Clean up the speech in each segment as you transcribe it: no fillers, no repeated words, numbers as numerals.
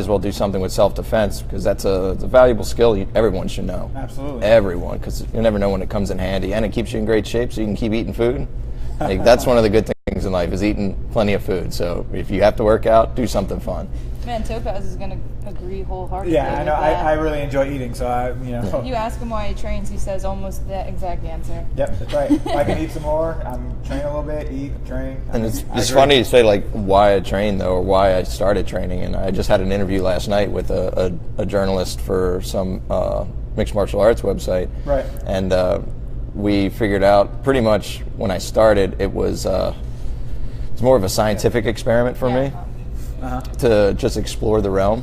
as well do something with self-defense, because that's it's a valuable skill everyone should know. Absolutely. Everyone, because you never know when it comes in handy, and it keeps you in great shape so you can keep eating food. Like, that's one of the good things in life, is eating plenty of food. So if you have to work out, do something fun. Man, Topaz is going to agree wholeheartedly. Yeah, I know. With that. I really enjoy eating, so You ask him why he trains, he says almost that exact answer. Yep, that's right. If I can eat some more, I'm train a little bit, eat, train. And it's funny to say, like, why I train, though, or why I started training. And I just had an interview last night with a journalist for some mixed martial arts website. Right. And we figured out pretty much when I started, it's more of a scientific experiment for me. To just explore the realm.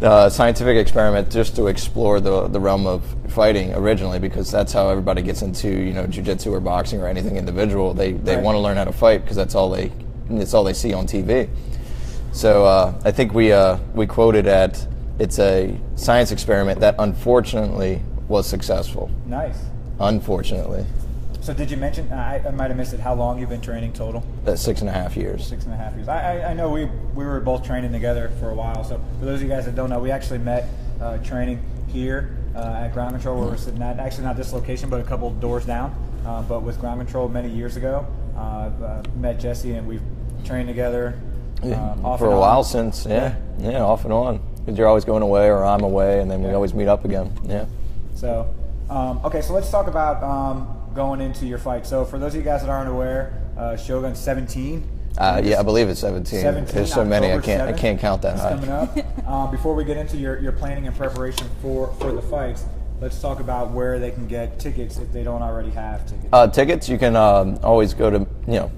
Scientific experiment just to explore the realm of fighting originally, because that's how everybody gets into jiu-jitsu or boxing or anything individual. They want to learn how to fight because it's all they see on TV. So I think we quoted at, it's a science experiment that unfortunately was successful. Nice. Unfortunately. So did you mention, I might have missed it, how long you've been training total? 6.5 years. 6.5 years. I know we were both training together for a while. So for those of you guys that don't know, we actually met training here at Ground Control, where we're sitting at. Actually not this location, but a couple doors down. But with Ground Control many years ago. Met Jesse, and we've trained together off for and a on. while since, yeah, off and on. Because you're always going away or I'm away, and then we always meet up again. Yeah. So, okay, so let's talk about going into your fight. So for those of you guys that aren't aware, Shogun 17. Yeah, I believe it's 17. There's so many, I can't count that high. Coming up. Before we get into your planning and preparation for the fights, let's talk about where they can get tickets if they don't already have tickets. Tickets, you can always go to,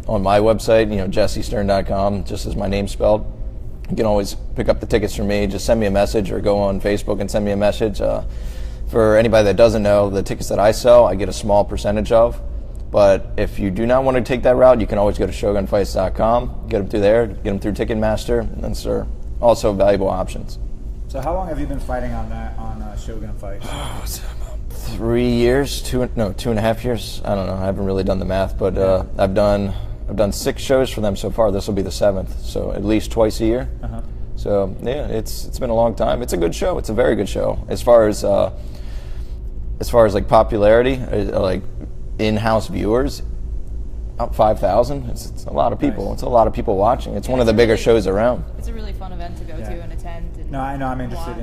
on my website, jessestirn.com, just as my name's spelled. You can always pick up the tickets from me. Just send me a message or go on Facebook and send me a message. For anybody that doesn't know, the tickets that I sell, I get a small percentage of. But if you do not want to take that route, you can always go to shogunfights.com, get them through there, get them through Ticketmaster, and then also valuable options. So how long have you been fighting on Shogun Fights? 3 years, 2.5 years. I don't know. I haven't really done the math, but I've done 6 shows for them so far. This will be the 7th, so at least twice a year. So yeah, it's been a long time. It's a good show. It's a very good show. As far as like popularity, like in-house viewers, about 5,000. It's a lot of people. Nice. It's a lot of people watching. It's one of the bigger shows around. It's a really fun event to go to and attend. And no, I know. I'm interested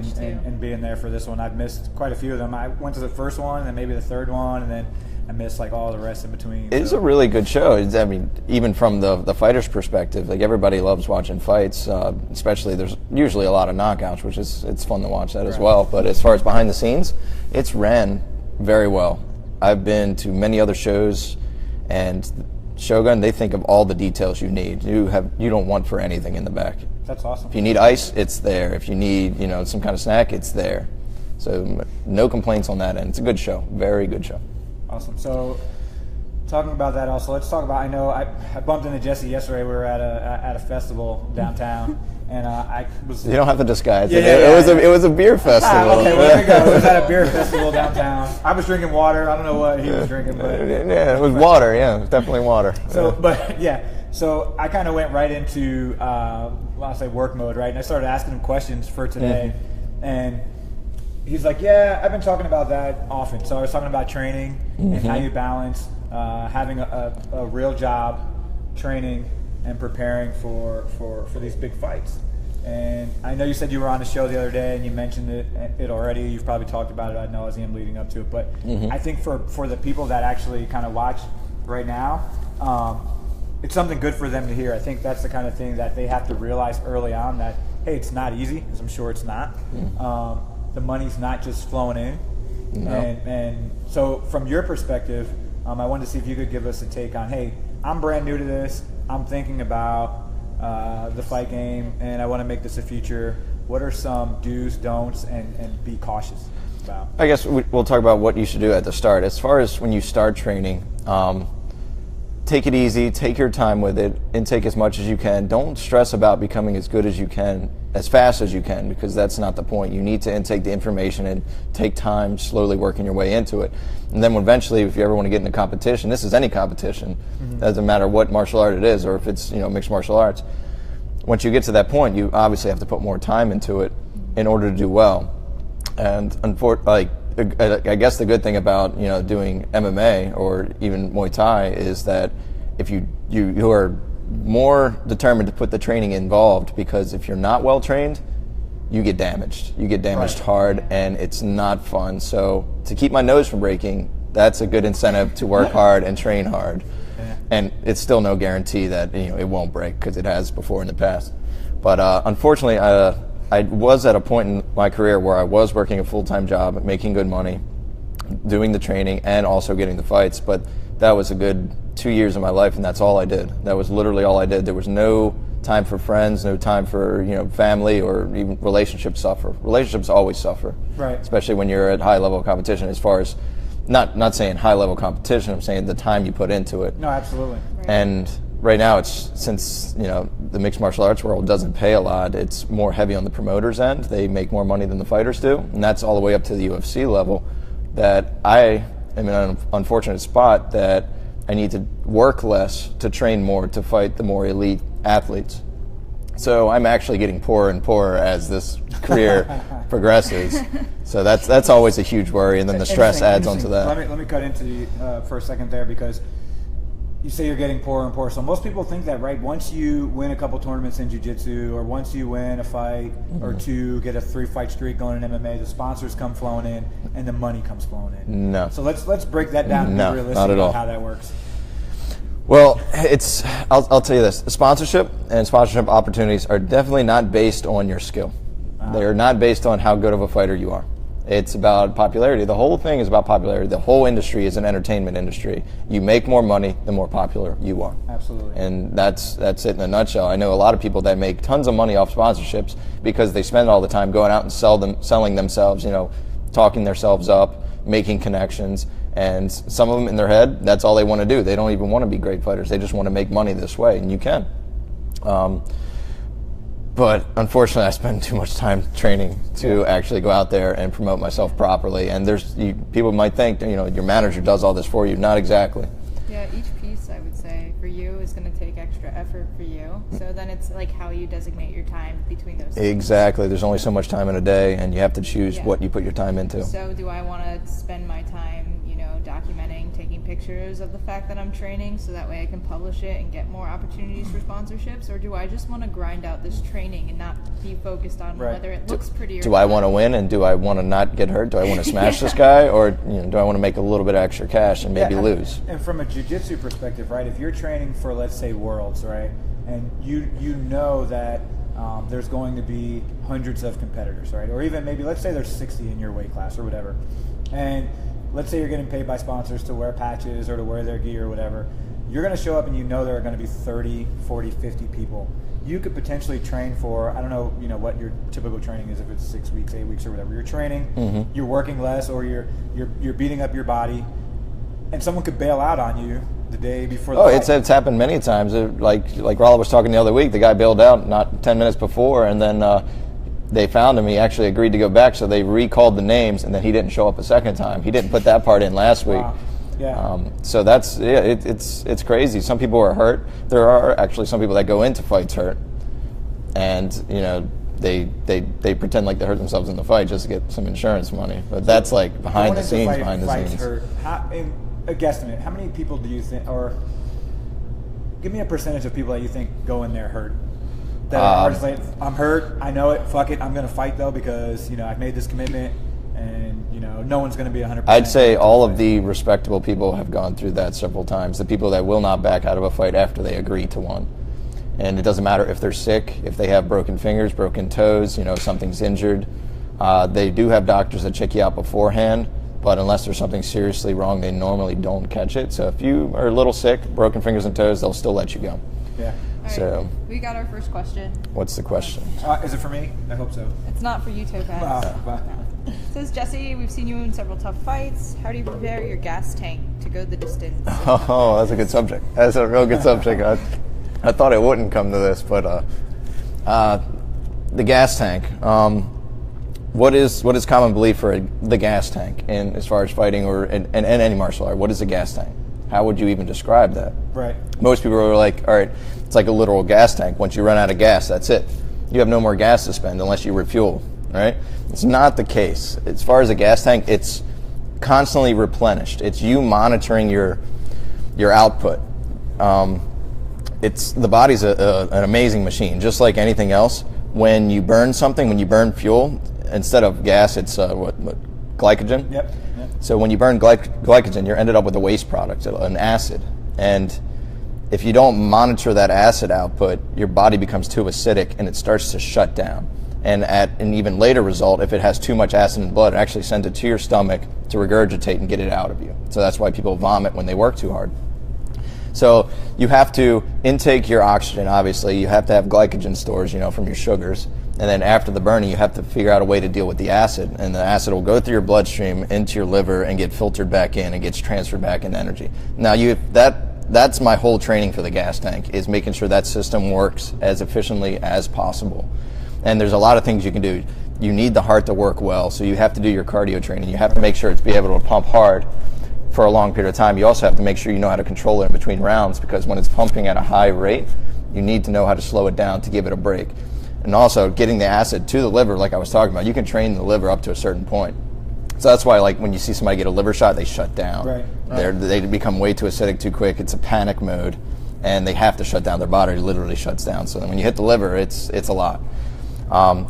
in being there for this one. I've missed quite a few of them. I went to the first one, and then maybe the third one, and then I missed like all the rest in between. It's a really good show. I mean, even from the fighter's perspective, like everybody loves watching fights. Especially there's usually a lot of knockouts, which it's fun to watch that as well. But as far as behind the scenes, it's ran very well. I've been to many other shows, and Shogun, they think of all the details you need. You don't want for anything in the back. That's awesome. If you need ice, it's there. If you need some kind of snack, it's there. So no complaints on that end. It's a good show. Very good show. Awesome. So talking about that also, let's talk about, I know I bumped into Jesse yesterday. We were at a festival downtown, and I was... You don't have to disguise it. It was a beer festival. Okay, well, there we go. It was at a beer festival downtown. I was drinking water. I don't know what he was drinking, but... Yeah, it was water. Yeah, it was definitely water. So, but yeah, so I kind of went right into, I'll say work mode, right? And I started asking him questions for today, and he's like, yeah, I've been talking about that often. So I was talking about training and how you balance having a real job, training, and preparing for these big fights. And I know you said you were on the show the other day and you mentioned it already. You've probably talked about it ad nauseum leading up to it. But I think for the people that actually kind of watch right now, it's something good for them to hear. I think that's the kind of thing that they have to realize early on, that, hey, it's not easy, because I'm sure it's not. The money's not just flowing in. No. And so from your perspective, I wanted to see if you could give us a take on, hey, I'm brand new to this. I'm thinking about the fight game, and I want to make this a feature. What are some do's, don'ts, and be cautious about? I guess we'll talk about what you should do at the start. As far as when you start training, take it easy, take your time with it, and take as much as you can. Don't stress about becoming as good as you can, as fast as you can, because that's not the point. You need to intake the information and take time slowly working your way into it. And then eventually, if you ever want to get into competition, this is any competition, doesn't matter what martial art it is, or if it's mixed martial arts, once you get to that point, you obviously have to put more time into it in order to do well. And I guess the good thing about doing MMA or even Muay Thai is that if you are more determined to put the training involved, because if you're not well trained, you get damaged. You get damaged hard, and it's not fun. So to keep my nose from breaking, that's a good incentive to work hard and train hard. Yeah. And it's still no guarantee that it won't break, because it has before in the past. But unfortunately, I was at a point in my career where I was working a full-time job, making good money, doing the training, and also getting the fights. But that was a good 2 years of my life, and that's all I did. That was literally all I did. There was no time for friends, no time for family, or even relationships suffer. Relationships always suffer, right? Especially when you're at high level competition. As far as not saying high level competition, I'm saying the time you put into it. No, absolutely. Right. And right now, it's since the mixed martial arts world doesn't pay a lot, it's more heavy on the promoters' end. They make more money than the fighters do, and that's all the way up to the UFC level. That I am in an unfortunate spot that I need to work less to train more to fight the more elite athletes. So I'm actually getting poorer and poorer as this career progresses. So that's always a huge worry, and then the stress adds onto that. Let me cut into you for a second there, because you say you're getting poorer and poorer. So most people think that, right? Once you win a couple tournaments in jiu-jitsu, or once you win a fight or two, get a 3-fight streak going in MMA, the sponsors come flowing in and the money comes flowing in. No. So let's break that down and be realistic not at all. about how that works. Well, I'll tell you this. Sponsorship and sponsorship opportunities are definitely not based on your skill. They are not based on how good of a fighter you are. It's about popularity. The whole thing is about popularity. The whole industry is an entertainment industry. You make more money the more popular you are. Absolutely. And that's it in a nutshell. I know a lot of people that make tons of money off sponsorships because they spend all the time going out and selling themselves, talking themselves up, making connections. And some of them in their head, that's all they want to do. They don't even want to be great fighters. They just want to make money this way, and you can. But unfortunately, I spend too much time training to actually go out there and promote myself properly. And people might think, your manager does all this for you. Not exactly. Yeah, each piece, I would say, for you is going to take extra effort for you. So then it's like how you designate your time between those things. Exactly. There's only so much time in a day, and you have to choose what you put your time into. So do I want to spend my time, documenting, taking pictures of the fact that I'm training so that way I can publish it and get more opportunities for sponsorships? Or do I just want to grind out this training and not be focused on whether it looks pretty or do I want to win, and do I want to not get hurt? Do I want to smash this guy, or do I want to make a little bit of extra cash and maybe lose? And from a jiu-jitsu perspective, right, if you're training for, let's say, Worlds, right, and you know that there's going to be hundreds of competitors, right, or even maybe let's say there's 60 in your weight class or whatever, and let's say you're getting paid by sponsors to wear patches or to wear their gear or whatever. You're going to show up and there are going to be 30, 40, 50 people. You could potentially train for, I don't know, what your typical training is, if it's 6 weeks, 8 weeks or whatever. You're training, you're working less, or you're beating up your body, and someone could bail out on you the day before the fight. It's happened many times. Like Rollo was talking the other week, the guy bailed out not 10 minutes before, and then they found him. He actually agreed to go back, so they recalled the names, and then he didn't show up a second time. He didn't put that part in last week. Wow. Yeah. So that's it's crazy. Some people are hurt. There are actually some people that go into fights hurt, and they pretend like they hurt themselves in the fight just to get some insurance money. But that's like behind the scenes. Hurt. In a guesstimate, how many people do you think, or give me a percentage of people that you think go in there hurt? That are just like, I'm hurt, I know it, fuck it, I'm going to fight though because, I've made this commitment and, no one's going to be 100%. I'd say all of the respectable people have gone through that several times. The people that will not back out of a fight after they agree to one. And it doesn't matter if they're sick, if they have broken fingers, broken toes, something's injured. They do have doctors that check you out beforehand, but unless there's something seriously wrong, they normally don't catch it. So if you are a little sick, broken fingers and toes, they'll still let you go. Yeah. All so right, we got our first question. What's the question? Is it for me? I hope so. It's not for you, Topaz. No. It says, Jesse, we've seen you in several tough fights. How do you prepare your gas tank to go the distance? Oh, that's a good subject. That's a real good subject. I thought it wouldn't come to this, but the gas tank. What is common belief for the gas tank in as far as fighting or in any martial art? What is a gas tank? How would you even describe that? Right. Most people are like, all right, it's like a literal gas tank. Once you run out of gas, that's it. You have no more gas to spend unless you refuel, right? It's not the case. As far as a gas tank, it's constantly replenished. It's you monitoring your output. The body's an amazing machine, just like anything else. When you burn something, when you burn fuel, instead of gas, it's glycogen. Yep. So when you burn glycogen, you're ended up with a waste product, an acid. And if you don't monitor that acid output, your body becomes too acidic and it starts to shut down. And at an even later result, if it has too much acid in the blood, it actually sends it to your stomach to regurgitate and get it out of you. So that's why people vomit when they work too hard. So you have to intake your oxygen, obviously. You have to have glycogen stores, from your sugars. And then after the burning, you have to figure out a way to deal with the acid. And the acid will go through your bloodstream into your liver and get filtered back in and gets transferred back into energy. Now, that's my whole training for the gas tank, is making sure that system works as efficiently as possible. And there's a lot of things you can do. You need the heart to work well, so you have to do your cardio training. You have to make sure it's be able to pump hard for a long period of time. You also have to make sure you know how to control it in between rounds, because when it's pumping at a high rate, you need to know how to slow it down to give it a break. And also getting the acid to the liver, like I was talking about, you can train the liver up to a certain point. So that's why, like, when you see somebody get a liver shot, they shut down. Right. They become way too acidic too quick. It's a panic mode, and they have to shut down. Their body literally shuts down. So then when you hit the liver, it's a lot.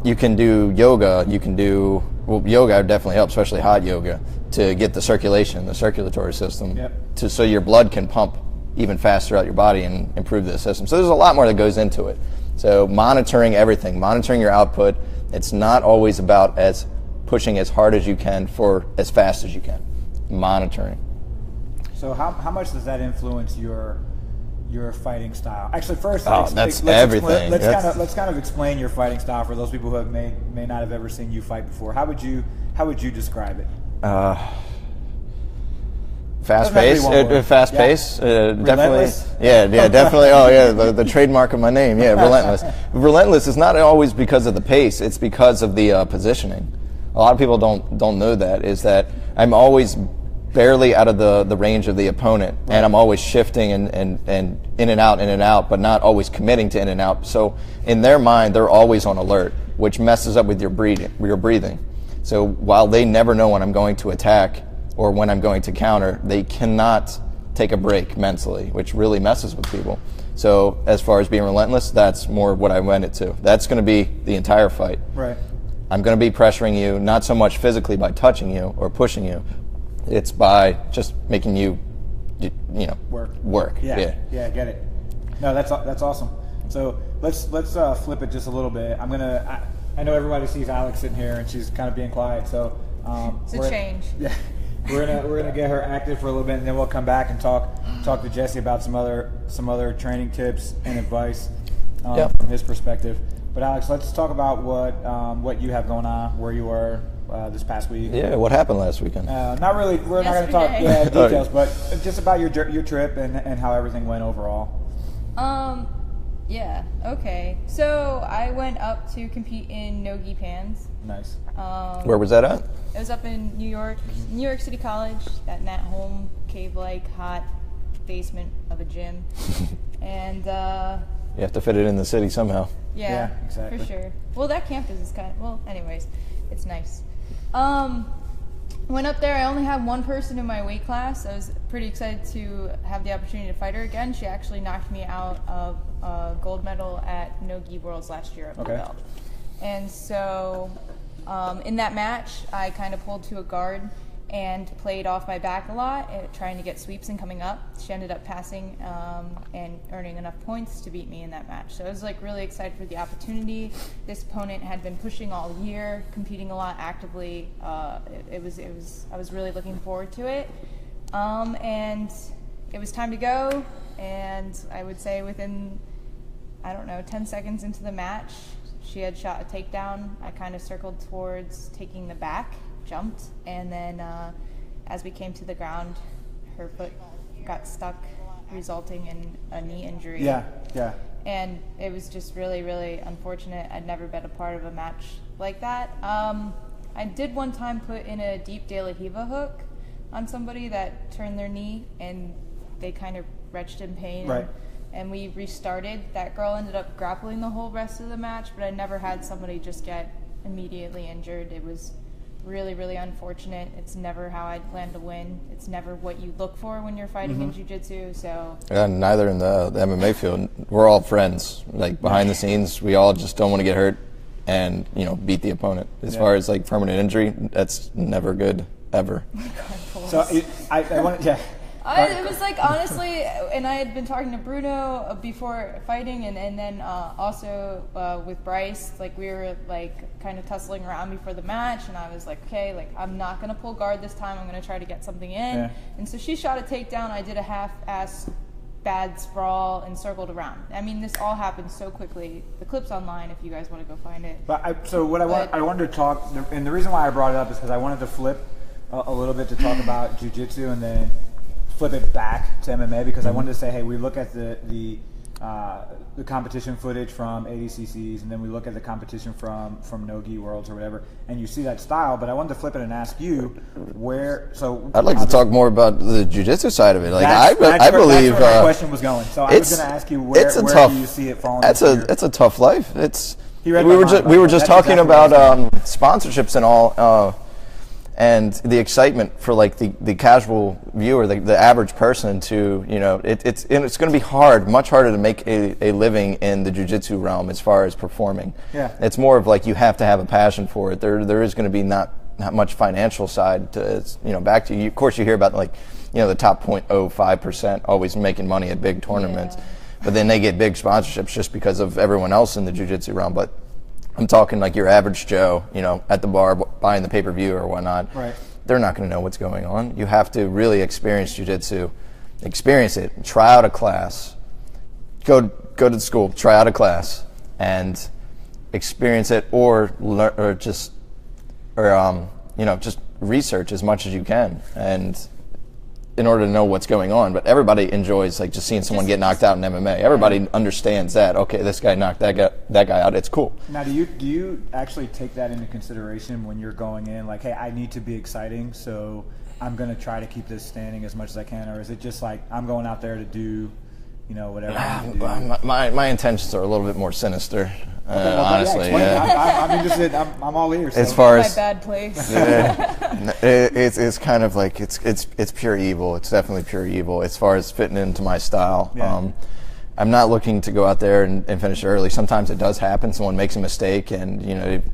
You can do yoga. Yoga definitely helps, especially hot yoga, to get the circulation, the circulatory system, so your blood can pump even faster out your body and improve the system. So there's a lot more that goes into it. So monitoring everything, monitoring your output. It's not always about pushing as hard as you can for as fast as you can. Monitoring. So how much does that influence your fighting style? Actually, first, that's everything. Let's kind of explain your fighting style for those people who may not have ever seen you fight before. How would you describe it? Fast pace, definitely. Relentless? Yeah, definitely. Oh, yeah, the trademark of my name. Yeah, relentless. Relentless is not always because of the pace; it's because of the positioning. A lot of people don't know that. Is that I'm always barely out of the range of the opponent, and I'm always shifting and in and out, but not always committing to in and out. So in their mind, they're always on alert, which messes up with your breathing. So while they never know when I'm going to attack or when I'm going to counter, they cannot take a break mentally, which really messes with people. So as far as being relentless, that's more what I went into. That's going to be the entire fight. Right. I'm going to be pressuring you, not so much physically by touching you or pushing you. It's by just making you, work. Yeah, get it. No, that's awesome. So let's flip it just a little bit. I know everybody sees Alex sitting here and she's kind of being quiet. So it's a change. Yeah, we're gonna get her active for a little bit, and then we'll come back and talk to Jesse about some other training tips and advice from his perspective. But Alex, let's talk about what you have going on, where you were this past week. Yeah, what happened last weekend? Not really. We're not going to talk details, but just about your trip and how everything went overall. Yeah. Okay. So I went up to compete in no-gi pans. Nice. Where was that at? It was up in New York City College, that Nat-Home cave-like hot basement of a gym, and you have to fit it in the city somehow. Yeah, exactly. For sure. Well, that campus is anyways, it's nice. Went up there. I only had one person in my weight class. I was pretty excited to have the opportunity to fight her again. She actually knocked me out of a gold medal at No-Gi Worlds last year at my belt. And so in that match, I kind of pulled to a guard and played off my back a lot, trying to get sweeps and coming up. She ended up passing and earning enough points to beat me in that match. So I was really excited for the opportunity. This opponent had been pushing all year, competing a lot actively. I was really looking forward to it. And it was time to go. And I would say within, 10 seconds into the match, she had shot a takedown. I kind of circled towards taking the back, jumped, and then as we came to the ground, her foot got stuck, resulting in a knee injury. Yeah. And it was just really, really unfortunate. I'd never been a part of a match like that. I did one time put in a deep De La Riva hook on somebody that turned their knee, and they kind of retched in pain. Right. And we restarted. That girl ended up grappling the whole rest of the match, but I never had somebody just get immediately injured. It was really, really unfortunate. It's never how I'd plan to win. It's never what you look for when you're fighting in jiu-jitsu. So neither in the MMA field. We're all friends. Like behind the scenes, we all just don't want to get hurt and beat the opponent. As far as like permanent injury, that's never good ever. So I want to it was like, honestly, and I had been talking to Bruno before fighting, and then also with Bryce, like we were like kind of tussling around before the match, and I was like, okay, like I'm not gonna pull guard this time. I'm gonna try to get something in. Yeah. And so she shot a takedown. I did a half-ass bad sprawl and circled around. I mean, this all happened so quickly. The clip's online if you guys want to go find it. But I wanted to talk, and the reason why I brought it up is because I wanted to flip a little bit to talk about jiu-jitsu and then flip it back to MMA, because I wanted to say, hey, we look at the competition footage from ADCCs, and then we look at the competition from No-Gi Worlds or whatever, and you see that style. But I wanted to flip it and ask you where. So I'd like to talk more about the jiu-jitsu side of it. Like I believe that's where my question was going. So I was going to ask you where do you see it falling? It's a tough life. We we were just talking about sponsorships and all. And the excitement for like the casual viewer, the average person to, it's going to be hard, much harder to make a living in the jiu-jitsu realm as far as performing. Yeah. It's more of like you have to have a passion for it. There is going to be not much financial side to it. Back to you. Of course, you hear about like, the top 0.05% always making money at big tournaments, but then they get big sponsorships just because of everyone else in the jiu-jitsu realm. But I'm talking like your average Joe, at the bar buying the pay-per-view or whatnot. Right. They're not going to know what's going on. You have to really experience jiu-jitsu, experience it, try out a class, go to school, try out a class, and experience it, or just research as much as you can, and in order to know what's going on. But everybody enjoys like just seeing someone get knocked out in MMA. Everybody understands that. Okay, this guy knocked that guy out. It's cool. Now, do you actually take that into consideration when you're going in? Like, hey, I need to be exciting, so I'm going to try to keep this standing as much as I can, or is it just like I'm going out there to do, whatever I need to do? My intentions are a little bit more sinister. Honestly, I'm interested. I'm all ears. So. As far as my bad place, it's kind of like it's pure evil. It's definitely pure evil as far as fitting into my style. Yeah. I'm not looking to go out there and finish early. Sometimes it does happen. Someone makes a mistake, and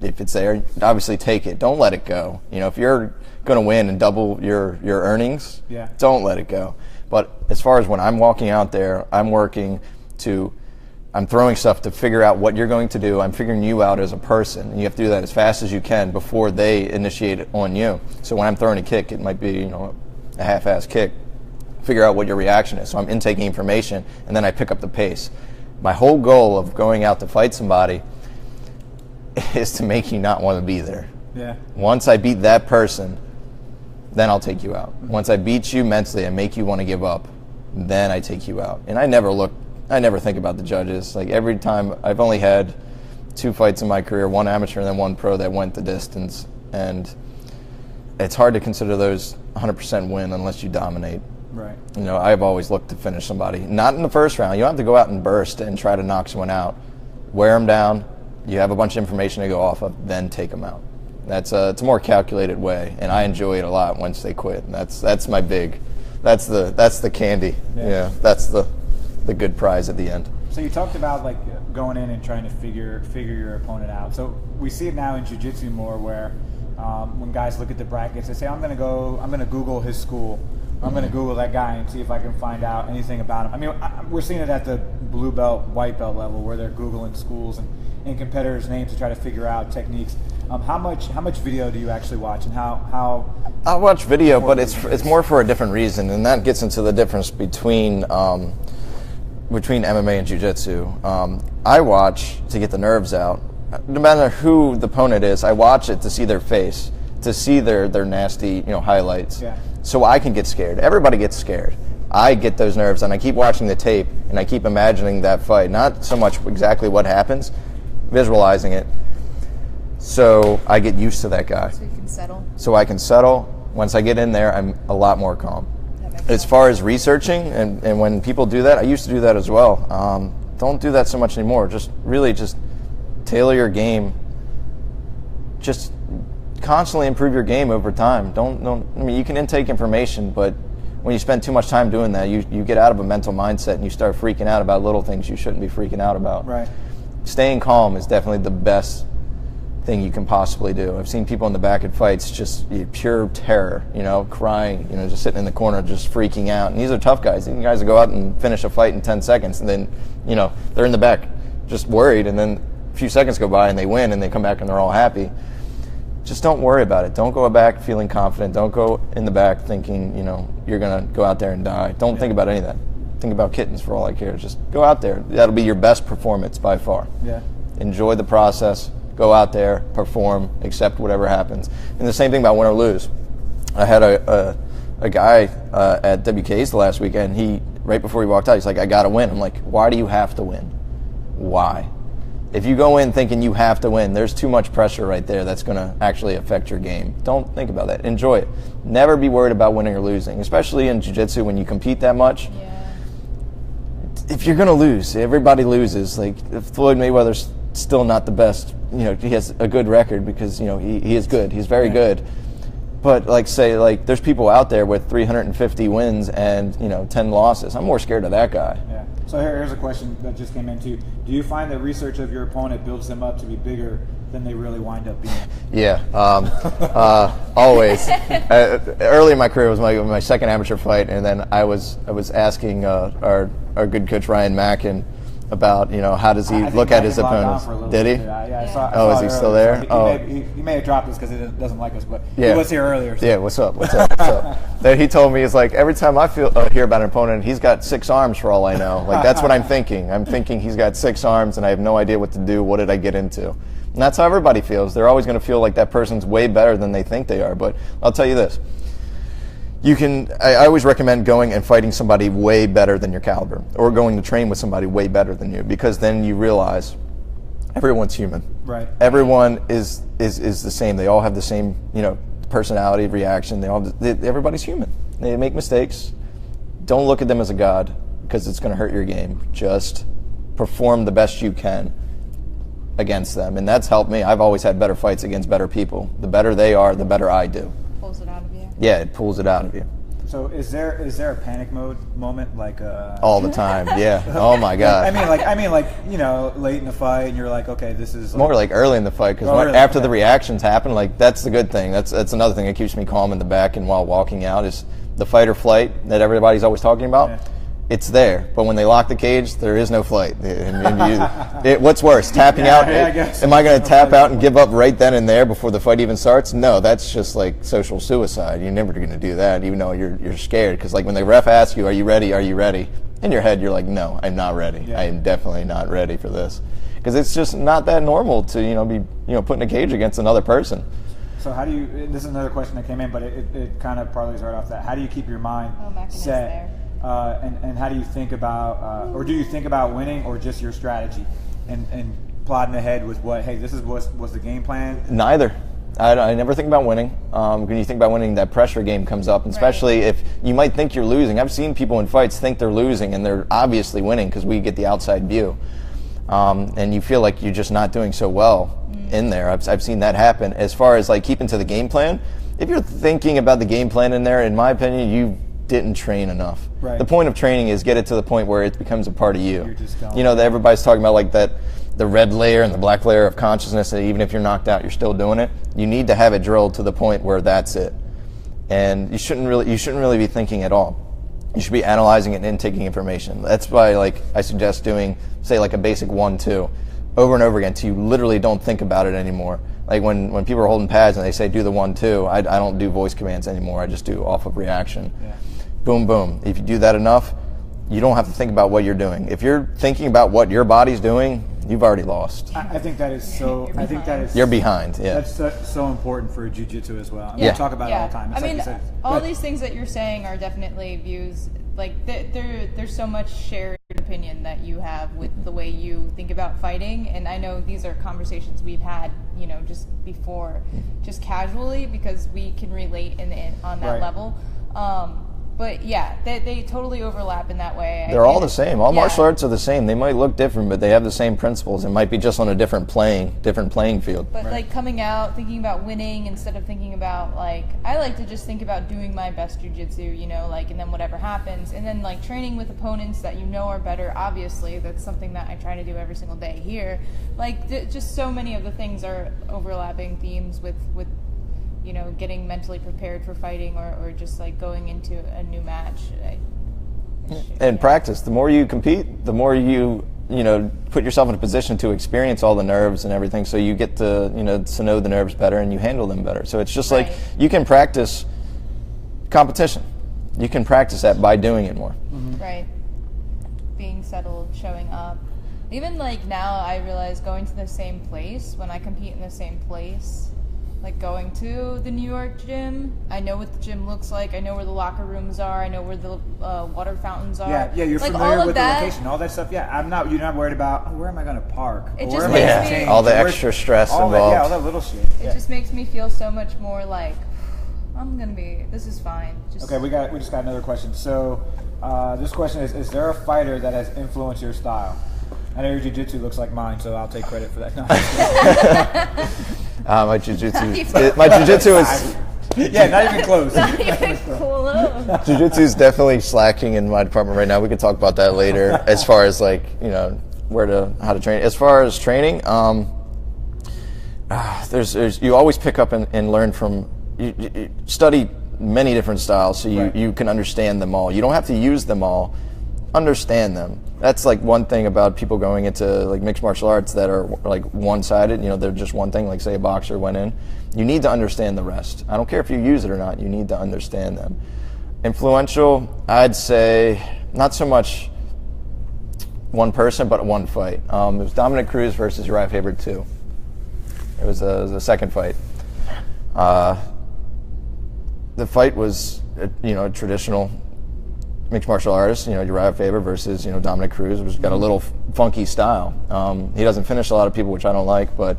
if it's there, obviously take it. Don't let it go. If you're going to win and double your earnings, don't let it go. But as far as when I'm walking out there, I'm throwing stuff to figure out what you're going to do. I'm figuring you out as a person. And you have to do that as fast as you can before they initiate it on you. So when I'm throwing a kick, it might be, a half-ass kick. Figure out what your reaction is. So I'm intaking information, and then I pick up the pace. My whole goal of going out to fight somebody is to make you not want to be there. Yeah. Once I beat that person, then I'll take you out. Once I beat you mentally and make you want to give up, then I take you out. And I never think about the judges. Like every time, I've only had 2 fights in my career, 1 amateur and then 1 pro that went the distance. And it's hard to consider those 100% win unless you dominate. Right. I've always looked to finish somebody. Not in the first round. You don't have to go out and burst and try to knock someone out. Wear them down. You have a bunch of information to go off of, then take them out. It's a more calculated way, and I enjoy it a lot once they quit. And that's my big. That's the candy. Yeah. That's the good prize at the end. So you talked about like going in and trying to figure your opponent out. So we see it now in jiu-jitsu more, where when guys look at the brackets, they say, I'm going to Google his school. I'm going to Google that guy and see if I can find out anything about him. I mean, we're seeing it at the blue belt, white belt level, where they're Googling schools and competitors' names to try to figure out techniques. How much video do you actually watch, and how? I watch video, but it's more for a different reason, and that gets into the difference between MMA and jiu-jitsu. I watch to get the nerves out. No matter who the opponent is, I watch it to see their face, to see their nasty highlights. Yeah. So I can get scared. Everybody gets scared. I get those nerves, and I keep watching the tape, and I keep imagining that fight. Not so much exactly what happens, visualizing it. So I get used to that guy. So you can settle. So I can settle. Once I get in there, I'm a lot more calm. as far as researching, and when people do that, I used to do that as well. Don't do that so much anymore. Just really just tailor your game. Just constantly improve your game over time. I mean, you can intake information, but when you spend too much time doing that, you get out of a mental mindset and you start freaking out about little things you shouldn't be freaking out about. Right. Staying calm is definitely the best thing you can possibly do. I've seen people in the back at fights just pure terror, crying, just sitting in the corner, just freaking out. And these are tough guys. These guys will go out and finish a fight in 10 seconds, and then, they're in the back just worried, and then a few seconds go by and they win and they come back and they're all happy. Just don't worry about it. Don't go back feeling confident. Don't go in the back thinking, you're going to go out there and die. Don't think about any of that. Think about kittens for all I care. Just go out there. That'll be your best performance by far. Yeah. Enjoy the process. Go out there, perform, accept whatever happens. And the same thing about win or lose. I had a guy at WK's the last weekend. He, right before he walked out, he's like, I got to win. I'm like, why do you have to win? Why? If you go in thinking you have to win, there's too much pressure right there that's going to actually affect your game. Don't think about that. Enjoy it. Never be worried about winning or losing, especially in jiu-jitsu when you compete that much. Yeah. If you're going to lose, everybody loses. Like, Floyd Mayweather's still not the best. He has a good record because, he is good. He's very good. But, there's people out there with 350 wins and, 10 losses. I'm more scared of that guy. Yeah. So here's a question that just came in too. Do you find that research of your opponent builds them up to be bigger than they really wind up being? Yeah, always. Early in my career was my second amateur fight, and then I was asking our good coach Ryan Mackin about how does he look at his opponents? Did he? Yeah, I saw is he still there? He may have dropped us because he doesn't like us, but yeah. He was here earlier. So. Yeah, what's up? Then he told me, it's like every time I hear about an opponent, he's got 6 arms for all I know. Like, that's what I'm thinking. I'm thinking he's got 6 arms and I have no idea what to do. What did I get into? And that's how everybody feels. They're always going to feel like that person's way better than they think they are. But I'll tell you this. I always recommend going and fighting somebody way better than your caliber, or going to train with somebody way better than you, because then you realize everyone's human. Right. Everyone is the same. They all have the same, personality, reaction. Everybody's human. They make mistakes. Don't look at them as a god, because it's going to hurt your game. Just perform the best you can against them, and that's helped me. I've always had better fights against better people. The better they are, the better I do. Pulls it out of you. Yeah, it pulls it out of you. So is there a panic mode moment all the time? Yeah. Oh my God. I mean, late in the fight, and you're like, okay, this is more like early in the fight, because after the reactions happen, that's the good thing. That's another thing that keeps me calm in the back and while walking out is the fight or flight that everybody's always talking about. Yeah. It's there, but when they lock the cage, there is no flight. What's worse, tapping out? Am I going to tap out and give up right then and there before the fight even starts? No, that's just like social suicide. You're never going to do that, even though you're scared. Because when the ref asks you, "Are you ready? Are you ready?" In your head, you're like, "No, I'm not ready. Yeah. I am definitely not ready for this." Because it's just not that normal to be put in a cage against another person. So how do you? This is another question that came in, but it kind of parlays right off that. How do you keep your mind set? And how do you think about, or do you think about winning, or just your strategy, and plotting ahead with this is what's the game plan? Neither. I never think about winning. When you think about winning, that pressure game comes up, and especially if you might think you're losing. I've seen people in fights think they're losing, and they're obviously winning because we get the outside view, and you feel like you're just not doing so well in there. I've seen that happen. As far as keeping to the game plan, if you're thinking about the game plan in there, in my opinion, you didn't train enough. Right. The point of training is get it to the point where it becomes a part of you. You're just going. Everybody's talking about the red layer and the black layer of consciousness, and even if you're knocked out, you're still doing it. You need to have it drilled to the point where that's it. And you shouldn't really be thinking at all. You should be analyzing it and taking information. That's why I suggest doing, say, a basic 1-2 over and over again till you literally don't think about it anymore. When people are holding pads and they say do the 1-2, I don't do voice commands anymore. I just do off of reaction. Yeah. Boom, boom. If you do that enough, you don't have to think about what you're doing. If you're thinking about what your body's doing, you've already lost. I think that is so. You're behind. Yeah. That's so important for jiu-jitsu as well. We talk about it all the time. It's all these things that you're saying are definitely views. There's so much shared opinion that you have with the way you think about fighting, and I know these are conversations we've had, just before, just casually, because we can relate on that level. But yeah, they totally overlap in that way. They're all the same. All martial arts are the same. They might look different, but they have the same principles. It might be just on a different playing field. But like coming out, thinking about winning instead of thinking about like, I like to just think about doing my best jiu-jitsu, you know, like, and then whatever happens. And then like training with opponents that you know are better, obviously. That's something that I try to do every single day here. Like just so many of the things are overlapping themes with you know, getting mentally prepared for fighting or just like going into a new match. And practice. The more you compete, the more you know, put yourself in a position to experience all the nerves and everything, so you get to, you know, to know the nerves better and you handle them better. So it's just like you can practice competition. You can practice that by doing it more. Mm-hmm. Right. Being settled, showing up. Even like now I realize going to the same place, when I compete in the same place, like going to the New York gym, I know what the gym looks like. I know where the locker rooms are. I know where the water fountains are. Yeah, you're like familiar with the location, all that stuff. Yeah, you're not worried about where am I going to park? It just makes me, all the extra stress involved. All that little shit. It just makes me feel so much more like this is fine. Okay, we just got another question. So this question is there a fighter that has influenced your style? I know your jiu-jitsu looks like mine, so I'll take credit for that. No. My jiu-jitsu is... Yeah, not even close. Not even close. Jiu-jitsu is definitely slacking in my department right now. We can talk about that later as far as like, you know, how to train. As far as training, you always pick up and learn from, you study many different styles so you can understand them all. You don't have to use them all. Understand them. That's like one thing about people going into like mixed martial arts that are like one-sided, you know, they're just one thing, like say a boxer went in. You need to understand the rest. I don't care if you use it or not, you need to understand them. Influential, I'd say not so much one person, but one fight. It was Dominic Cruz versus Uriah Faber 2. It was a second fight. The fight was, you know, a traditional mixed martial artist, you know, Uriah Faber versus, you know, Dominic Cruz, which got a little funky style. He doesn't finish a lot of people, which I don't like, but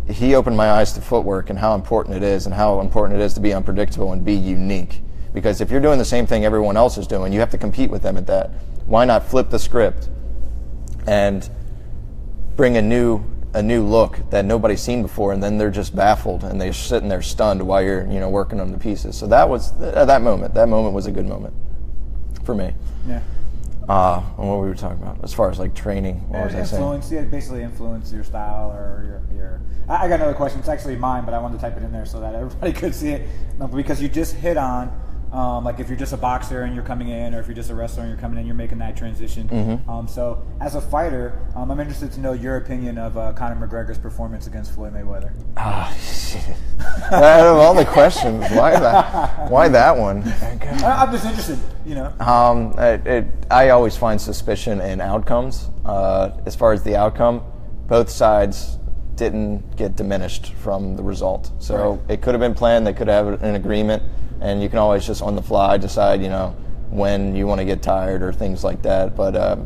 he opened my eyes to footwork and how important it is to be unpredictable and be unique. Because if you're doing the same thing everyone else is doing, you have to compete with them at that. Why not flip the script and bring a new look that nobody's seen before, and then they're just baffled and they're sitting there stunned while you're, you know, working them to pieces. So that was that moment was a good moment for me. Yeah. And what we were talking about as far as like training, what was I saying? Yeah, basically influence your style or your. I got another question. It's actually mine, but I wanted to type it in there so that everybody could see it. Because you just hit on, like if you're just a boxer and you're coming in, or if you're just a wrestler and you're coming in, you're making that transition. Mm-hmm. So as a fighter, I'm interested to know your opinion of Conor McGregor's performance against Floyd Mayweather. Shit. Out of all the questions, why that one? I'm just interested, you know. I always find suspicion in outcomes. As far as the outcome, both sides didn't get diminished from the result. So It could have been planned. They could have an agreement, and you can always just on the fly decide, you know, when you want to get tired or things like that. But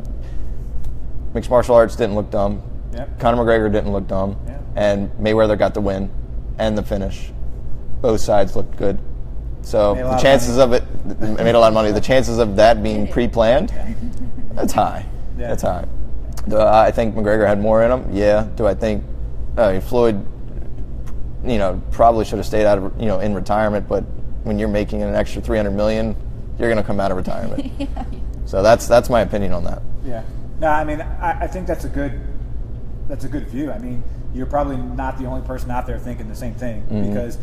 mixed martial arts didn't look dumb. Yep. Conor McGregor didn't look dumb. Yep. And Mayweather got the win and the finish. Both sides looked good. So the chances of it made a lot of money. The chances of that being pre-planned, that's high. Yeah. That's high. Do I think McGregor had more in him? Yeah. Do I think Floyd, you know, probably should have stayed out of, you know, in retirement? But when you're making an extra $300 million, you're going to come out of retirement. Yeah. So that's my opinion on that. Yeah. No, I mean, I think that's a good view. I mean, you're probably not the only person out there thinking the same thing, because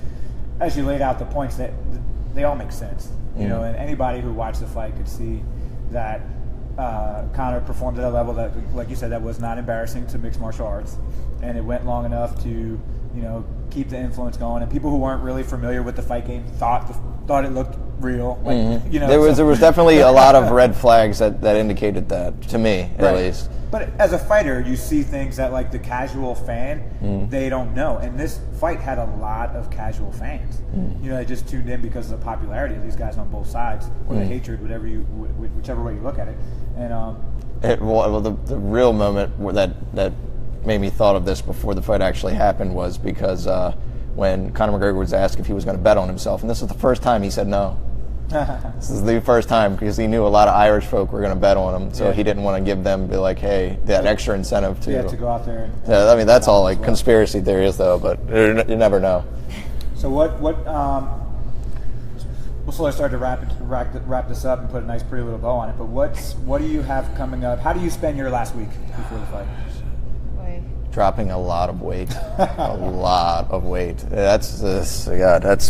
as you laid out the points, that they all make sense. You know, and anybody who watched the fight could see that Conor performed at a level that, like you said, that was not embarrassing to mixed martial arts, and it went long enough to, you know, keep the influence going. And people who weren't really familiar with the fight game thought it looked real. Like, you know, there was definitely a lot of red flags that indicated that to me, at least. But as a fighter, you see things that like the casual fan, they don't know. And this fight had a lot of casual fans. You know, they just tuned in because of the popularity of these guys on both sides, or the hatred, whichever way you look at it. And the real moment that made me thought of this before the fight actually happened was because when Conor McGregor was asked if he was going to bet on himself, and this was the first time he said no. This is the first time because he knew a lot of Irish folk were going to bet on him, so Yeah. he didn't want to give them, be like, hey, that extra incentive to. Yeah, to go out there. And, Yeah, I mean that's all like conspiracy theories though, but you never know. So what we'll slowly start to wrap this up and put a nice pretty little bow on it. But what do you have coming up? How do you spend your last week before the fight? Wait. Dropping a lot of weight, a lot of weight. That's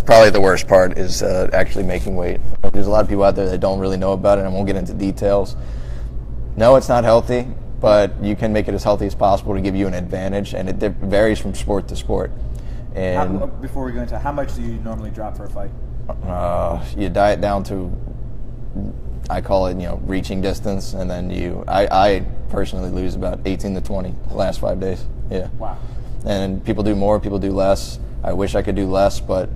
probably the worst part is actually making weight. There's a lot of people out there that don't really know about it, and I won't get into details. No, it's not healthy, but you can make it as healthy as possible to give you an advantage, and it varies from sport to sport. And Before we go into how much do you normally drop for a fight? you diet down to, I call it, reaching distance, and then I personally lose about 18 to 20 the last 5 days. Yeah. Wow. And people do more, people do less. I wish I could do less, but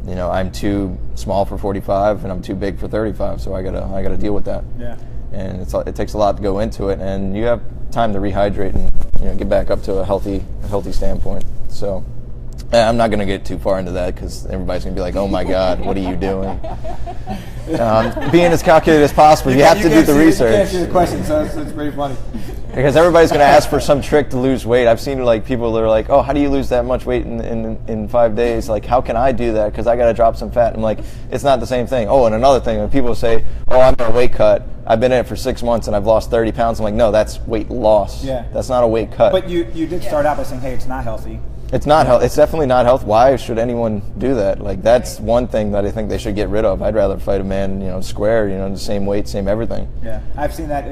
I'm too small for 45 and I'm too big for 35, so I gotta deal with that. Yeah. And it takes a lot to go into it, and you have time to rehydrate and get back up to a healthy standpoint. So I'm not going to get too far into that because everybody's going to be like, oh my God, what are you doing? Being as calculated as possible, you have to do the research. You can't see the question, so it's pretty funny. Because everybody's going to ask for some trick to lose weight. I've seen people that are like, oh, how do you lose that much weight in 5 days? Like, how can I do that? Because I got to drop some fat. I'm like, it's not the same thing. Oh, and another thing, when people say, oh, I'm on a weight cut, I've been in it for 6 months and I've lost 30 pounds. I'm like, no, that's weight loss. Yeah. That's not a weight cut. But you did start out by saying, hey, it's not healthy. It's not healthy. It's definitely not healthy. Why should anyone do that? Like, that's one thing that I think they should get rid of. I'd rather fight a man, square, the same weight, same everything. Yeah, I've seen that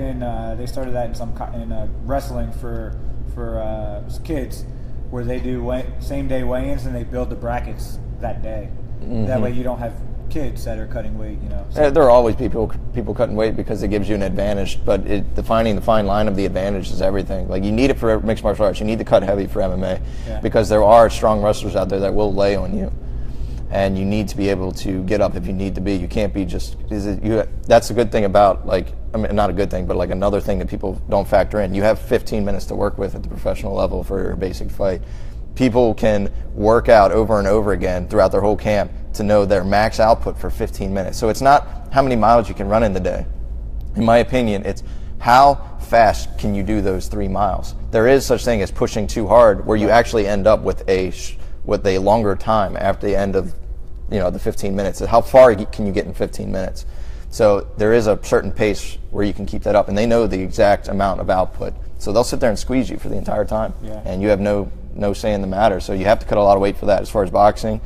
they started that in wrestling for kids, where they do same day weigh-ins and they build the brackets that day. Mm-hmm. That way you don't have kids that are cutting weight. So. There are always people cutting weight because it gives you an advantage, but defining the fine line of the advantage is everything. Like, you need it for mixed martial arts. You need to cut heavy for MMA because there are strong wrestlers out there that will lay on you, and you need to be able to get up if you need to be. You can't be just. That's a good thing about not a good thing, but another thing that people don't factor in. You have 15 minutes to work with at the professional level for a basic fight. People can work out over and over again throughout their whole camp to know their max output for 15 minutes. So it's not how many miles you can run in the day. In my opinion, it's how fast can you do those 3 miles. There is such thing as pushing too hard, where you actually end up with a longer time after the end of the 15 minutes. How far can you get in 15 minutes? So there is a certain pace where you can keep that up, and they know the exact amount of output. So they'll sit there and squeeze you for the entire time, and you have no say in the matter. So you have to cut a lot of weight for that. As far as boxing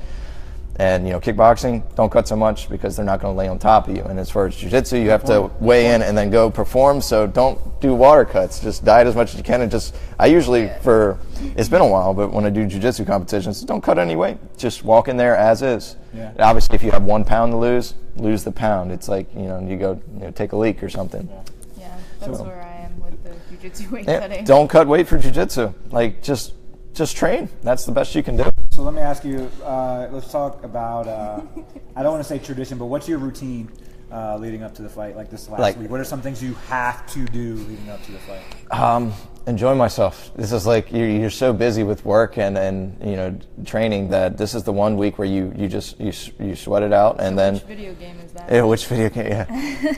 and kickboxing, don't cut so much because they're not going to lay on top of you. And as far as jiu-jitsu, you have to weigh in and then go perform. So don't do water cuts. Just diet as much as you can, and I usually it's been a while, but when I do jiu-jitsu competitions, don't cut any weight. Just walk in there as is. Yeah. Obviously, if you have 1 pound to lose the pound. It's like you go take a leak or something. Yeah, that's where I am with the jiu-jitsu weight cutting. Don't cut weight for jiu-jitsu. Just train. That's the best you can do. So let me ask you, let's talk about, I don't want to say tradition, but what's your routine leading up to the fight, like this last week? What are some things you have to do leading up to the fight? Enjoy myself. This is you're so busy with work and training that this is the 1 week where you sweat it out, and then. Which video game is that? Yeah, which video game? Yeah.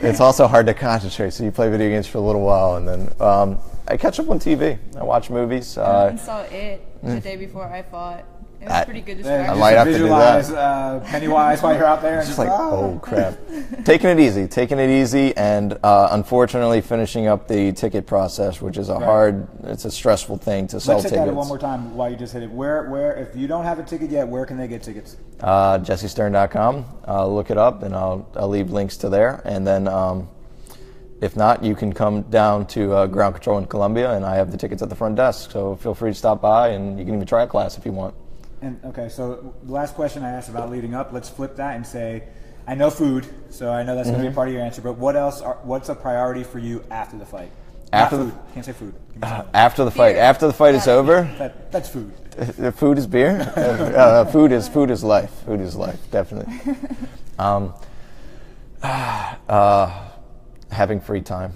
It's also hard to concentrate, so you play video games for a little while, and then I catch up on TV. I watch movies. I saw it the day before I fought. It was pretty good distraction. I might have to do that. Pennywise while you're out there. Just oh crap. Taking it easy, and unfortunately finishing up the ticket process, which is it's a stressful thing to sell tickets. Let's hit that one more time while you just hit it. Where, if you don't have a ticket yet, where can they get tickets? JesseStirn.com. Look it up, and I'll leave links to there, and then. If not, you can come down to Ground Control in Columbia, and I have the tickets at the front desk. So feel free to stop by, and you can even try a class if you want. And okay, so the last question I asked about leading up, let's flip that and say, I know food, so I know that's going to be a part of your answer. But what's a priority for you after the fight? Can't say food. After the fight. After the fight is over. That's food. Food is beer. Food is life. Food is life, definitely. Having free time.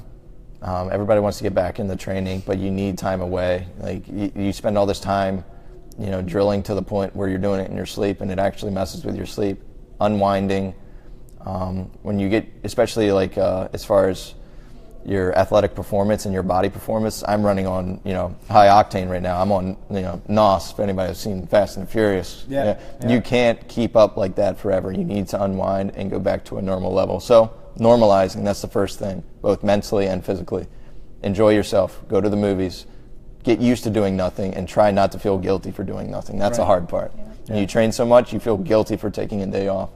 Everybody wants to get back in the training, but you need time away. Like you spend all this time, drilling to the point where you're doing it in your sleep, and it actually messes with your sleep. Unwinding, When you get, especially like as far as your athletic performance and your body performance, I'm running on, high octane right now. I'm on, NOS, if anybody has seen Fast and Furious. Yeah. You can't keep up like that forever. You need to unwind and go back to a normal level. So normalizing, that's the first thing, both mentally and physically. Enjoy yourself. Go to the movies. Get used to doing nothing and try not to feel guilty for doing nothing. That's the hard part. Yeah. When you train so much, you feel guilty for taking a day off.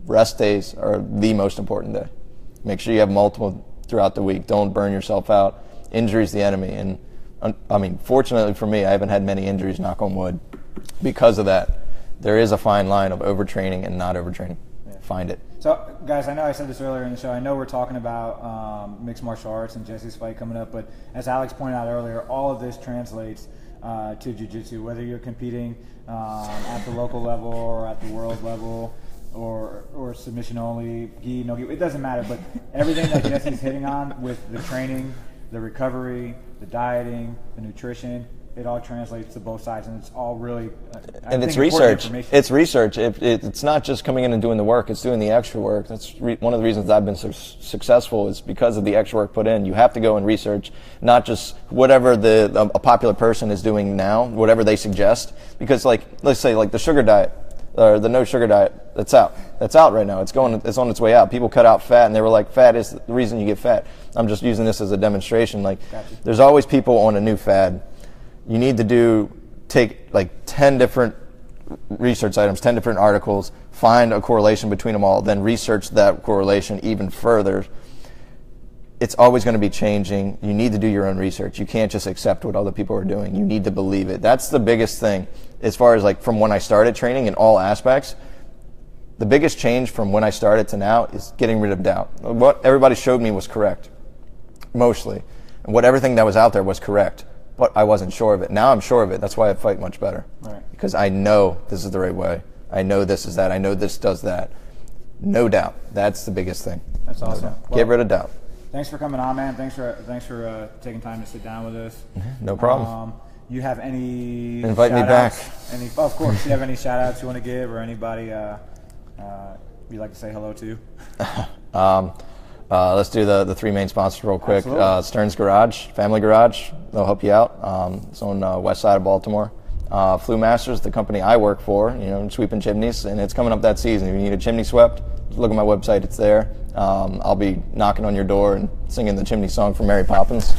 Rest days are the most important day. Make sure you have multiple throughout the week. Don't burn yourself out. Injury's the enemy. And I mean, fortunately for me, I haven't had many injuries, knock on wood. Because of that, there is a fine line of overtraining and not overtraining. Yeah. Find it. So, guys, I know I said this earlier in the show. I know we're talking about mixed martial arts and Jesse's fight coming up, but as Alex pointed out earlier, all of this translates to jiu-jitsu, whether you're competing at the local level or at the world level, or submission only, gi, no gi, it doesn't matter. But everything that Jesse's hitting on with the training, the recovery, the dieting, the nutrition, it all translates to both sides, and it's all really and it's research. It's research. It's not just coming in and doing the work; it's doing the extra work. That's one of the reasons I've been so successful is because of the extra work put in. You have to go and research, not just whatever a popular person is doing now, whatever they suggest. Because, like, let's say, like the sugar diet or the no sugar diet, that's out. That's out right now. It's on its way out. People cut out fat, and they were like, "Fat is the reason you get fat." I'm just using this as a demonstration. Like, Gotcha. There's always people on a new fad. You need to take like 10 different research items, 10 different articles, find a correlation between them all, then research that correlation even further. It's always going to be changing. You need to do your own research. You can't just accept what other people are doing. You need to believe it. That's the biggest thing as far as like from when I started training in all aspects. The biggest change from when I started to now is getting rid of doubt. What everybody showed me was correct, mostly. And what everything that was out there was correct. But I wasn't sure of it. Now I'm sure of it. That's why I fight much better. Right. Because I know this is the right way. I know this is that. I know this does that. No doubt. That's the biggest thing. That's awesome. Well, get rid of doubt. Thanks for coming on, man. Thanks for taking time to sit down with us. No problem. You have any invite me back? Of course. Do you have any shout outs you want to give, or anybody you'd like to say hello to? Let's do the three main sponsors real quick. Stirn's Garage, Family Garage. They'll help you out. It's on the west side of Baltimore. Flu Masters, the company I work for, sweeping chimneys, and it's coming up that season. If you need a chimney swept, look at my website. It's there. I'll be knocking on your door and singing the chimney song from Mary Poppins.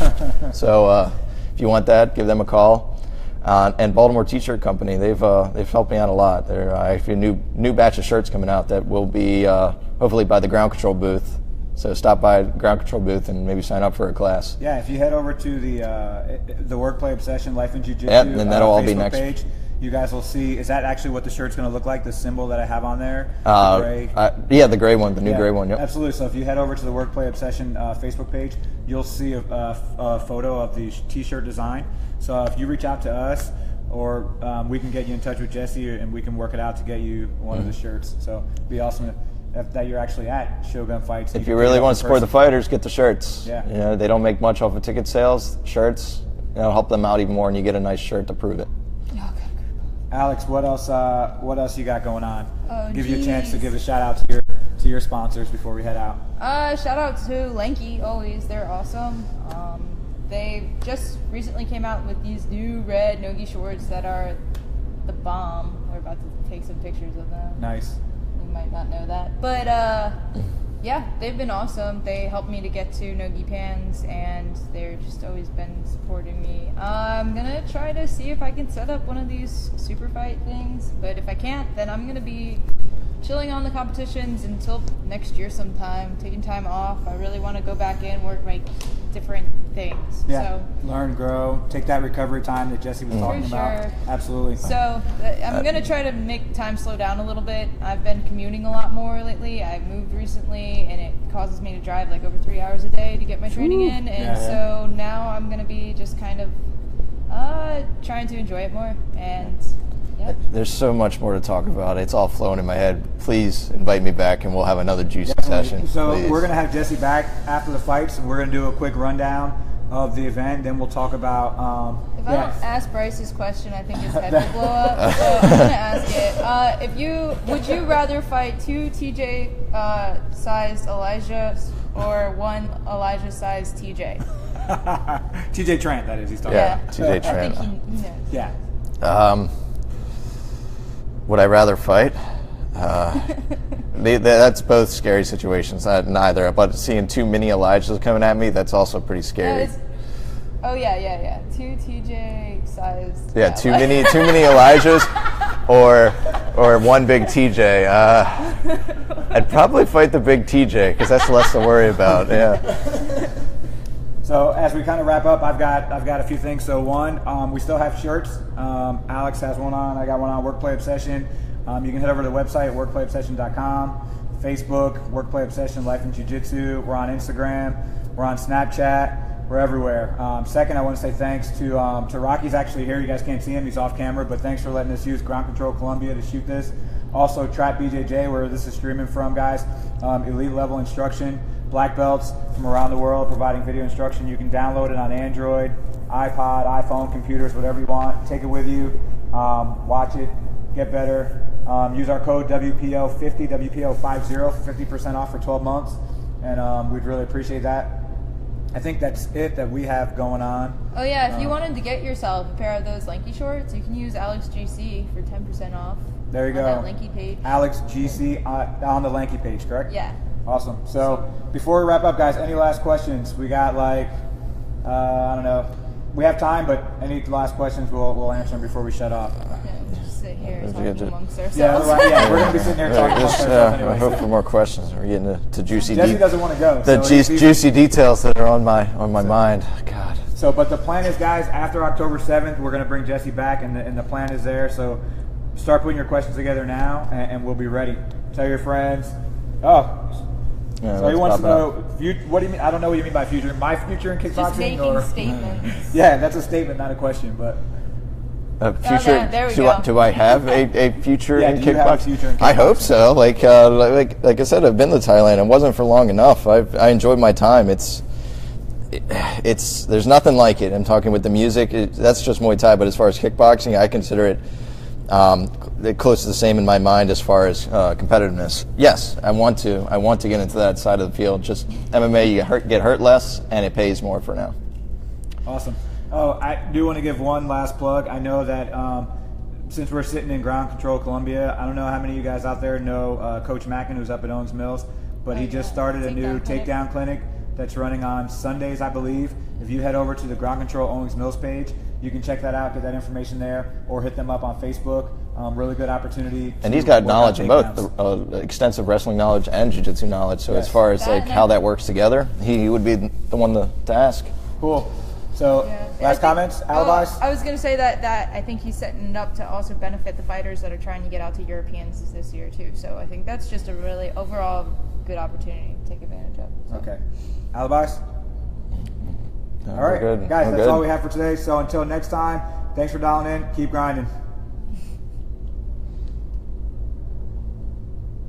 So if you want that, give them a call. And Baltimore T-shirt Company, they've helped me out a lot. They're actually a new batch of shirts coming out that will be hopefully by the ground control booth. So stop by Ground Control booth and maybe sign up for a class. Yeah, if you head over to the Workplay Obsession Life in Jiu-Jitsu and then that'll all Facebook be next page, you guys will see. Is that actually what the shirt's going to look like? The symbol that I have on there? The gray? Yeah, the gray one, the new gray one. Yep. Absolutely. So if you head over to the Workplay Obsession Facebook page, you'll see a photo of the T-shirt design. So if you reach out to us, or we can get you in touch with Jesse, and we can work it out to get you one of the shirts. So it'd be awesome that you're actually at Shogun Fights. If you really want to support the fighters, get the shirts. Yeah. They don't make much off of ticket sales. Shirts, help them out even more, and you get a nice shirt to prove it. Okay. Alex, what else you got going on? Give you a chance to give a shout out to your sponsors before we head out. Shout out to Lanky, always. They're awesome. They just recently came out with these new red no-gi shorts that are the bomb. We're about to take some pictures of them. Nice. You might not know that. But, yeah, they've been awesome. They helped me to get to no-gi pans, and they've just always been supporting me. I'm going to try to see if I can set up one of these super fight things. But if I can't, then I'm going to be chilling on the competitions until next year sometime, taking time off. I really want to go back in, work my different things. Yeah, so, learn, grow, take that recovery time that Jesse was talking about. Absolutely. So I'm going to try to make time slow down a little bit. I've been commuting a lot more lately. I moved recently, and it causes me to drive like over 3 hours a day to get my training in. And so now I'm going to be just kind of trying to enjoy it more. And there's so much more to talk about. It's all flowing in my head. Please invite me back, and we'll have another juicy session. So please. We're going to have Jesse back after the fights, and we're going to do a quick rundown of the event. Then we'll talk about If I don't ask Bryce this question, I think his head will blow up. So I'm gonna ask it. Would you rather fight 2 TJ sized Elijahs or 1 Elijah sized TJ? TJ Trent, that is. He's talking. Yeah, about. TJ Trent. I think he knows. Yeah. Would I rather fight? That's both scary situations. Neither, but seeing 2 mini Elijahs coming at me, that's also pretty scary. Yeah. 2 TJ sized. Yeah, 2 mini Elijahs, or 1 big TJ. I'd probably fight the big TJ because that's less to worry about. Yeah. So as we kind of wrap up, I've got a few things. So one, we still have shirts. Alex has one on. I got one on Workplay Obsession. You can head over to the website, workplayobsession.com. Facebook, Workplay Obsession, Life in Jiu-Jitsu. We're on Instagram. We're on Snapchat. We're everywhere. Second, I want to say thanks to Rocky's actually here. You guys can't see him. He's off camera, but thanks for letting us use Ground Control Columbia to shoot this. Also, Trap BJJ, where this is streaming from, guys. Elite level instruction. Black belts from around the world providing video instruction. You can download it on Android, iPod, iPhone, computers, whatever you want. Take it with you. Watch it. Get better. Use our code WPO50, WPO50 for 50% off for 12 months. And we'd really appreciate that. I think that's it that we have going on. Oh yeah, if you wanted to get yourself a pair of those lanky shorts, you can use Alex GC for 10% off. There you go. On that lanky page. Alex GC on the lanky page, correct? Yeah. Awesome. So before we wrap up, guys, any last questions? We got I don't know. We have time, but any last questions, we'll answer them before we shut off. Yeah, we'll just sit here talking amongst ourselves. Yeah, we're going to be sitting here talking amongst ourselves anyway. I hope for more questions. We're getting to juicy Jesse doesn't want to go. juicy details that are on my mind. God. So, but the plan is, guys, after October 7th, we're going to bring Jesse back, and the plan is there. So start putting your questions together now, and we'll be ready. Tell your friends. Yeah, so he wants to know, what do you mean? I don't know what you mean by future. My future in kickboxing? Just making statements. Yeah, that's a statement, not a question. But future? There we go. Do I have a future in do you have a kickboxing? future in kickboxing? I hope so. Like I said, I've been to Thailand. It wasn't for long enough. I enjoyed my time. It's there's nothing like it. I'm talking with the music. That's just Muay Thai. But as far as kickboxing, I consider it close to the same in my mind as far as competitiveness. Yes, I want to get into that side of the field. Just MMA, you get hurt less, and it pays more for now. Awesome. Oh, I do want to give one last plug. I know that since we're sitting in Ground Control Columbia, I don't know how many of you guys out there know Coach Mackin, who's up at Owens Mills, but he just started a new takedown clinic that's running on Sundays, I believe. If you head over to the Ground Control Owens Mills page, you can check that out, get that information there, or hit them up on Facebook. Really good opportunity. And he's got knowledge in both, extensive wrestling knowledge and jiu-jitsu knowledge. So as far as how that works together, he would be the one to ask. Cool. So last comments, alibis? I was going to say that I think he's setting it up to also benefit the fighters that are trying to get out to Europeans this year too. So I think that's just a really overall good opportunity to take advantage of. So. Okay. Alibis? No, all right, good. guys, We're that's good. all we have for today. So until next time, thanks for dialing in. Keep grinding.